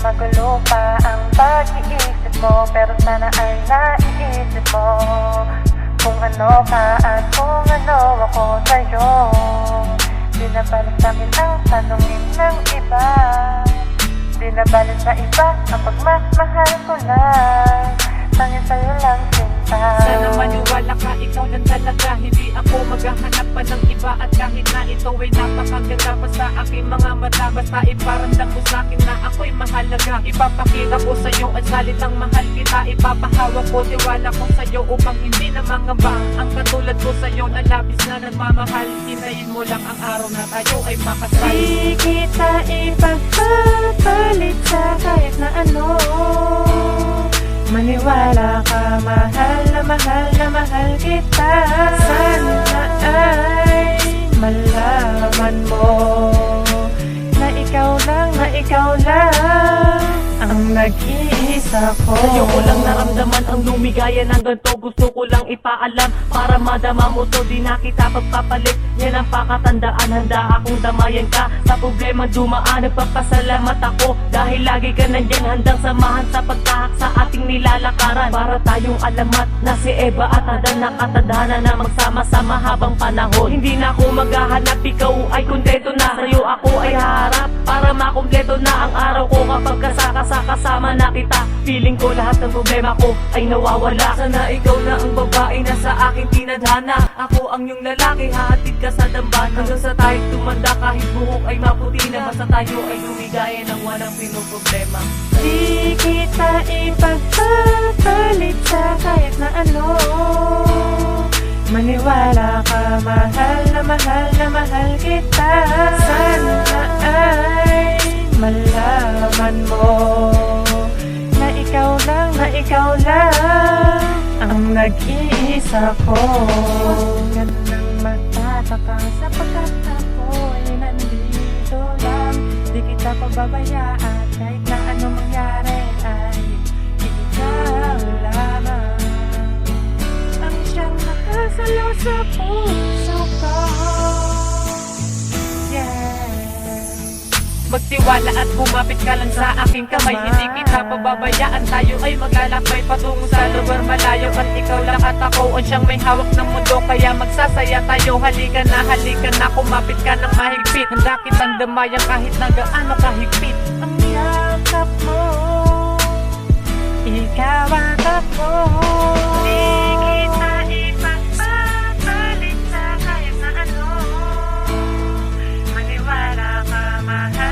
magulo pa ang pag-iisip mo, pero sana ay naiisip mo kung ano ka at kung ano ako sa'yo. Di na balik sa'kin ang tanongin ng iba, di na balik sa iba ang pagmamahal ko lang, tanging sa'yo lang sinta. Sana maniwala ka, ikaw lang talaga, hindi ako maghahanap pa ng iba. At kahit na ito ay napakaganda pa sa aking mga mata, basta iparamdam mo sa'kin na ako'y mahalaga. Ipapakita ko sa'yo ang salitang mahal kita, ipapahawak ko tiwala ko sa'yo upang hindi na mangamba ang katulad ko sa'yo na labis na nagmamahal. Hintayin mo lang ang araw na tayo ay makasal. Di kita ipagpapalit sa kahit na ano. Maniwala ka, mahal na mahal na mahal kita. Sana ay malaman mo na ikaw lang ang nag-iisa ko. Sa'yo ko lang naramdaman ang lumigaya ng ganito. Gusto ko lang ipaalam para madama mo to. Di na kita pagpapalit, yan ang pakatandaan. Handa akong damayan ka sa problema dumaan. Nagpapasalamat ako dahil lagi ka nandyan, handang samahan sa pagtahak sa ating nilalakaran. Para tayong alamat na si Eva at Adan, nakatadhana na magsama-sama habang panahon. Hindi na ako maghahanap, ikaw ay kontento na. Sa'yo ako ay haharap para makumpleto na ang araw ko kapag kasama na kita. Feeling ko lahat ng problema ko ay nawawala. Sana ikaw na ang babae na sa aking tinadhana. Ako ang iyong lalaki, hahatid ka sa dambana. Hanggang sa tayo'y tumanda, kahit buhok ay maputi na, basta tayo ay lumigaya ng walang pinoproblema. Di kita ipagpapalit sa kahit na ano. Maniwala ka, mahal na mahal na mahal kita. Sana ay malaman mo na ikaw lang ang nag-iisa ko. Huwag nang magtataka sapagkat ako'y nandito lang. Di kita pababayaan kahit na anong mangyari ay ikaw lamang ang siyang nakasalo sa puso ko. Magtiwala at bumapit ka lang sa aking kamay. Hindi kita pababayaan, tayo ay maglalakbay patungo sa lugar malayo. At ikaw lang at ako ang siyang may hawak ng mundo, kaya magsasaya tayo. Halika na, kumapit ka ng mahigpit. Handa kitang damayan kahit na gaano kahigpit. Ang yakap mo, ikaw ang ako. Di kita ipagpapalit sa kahit na ano. Maniwala ka, mahal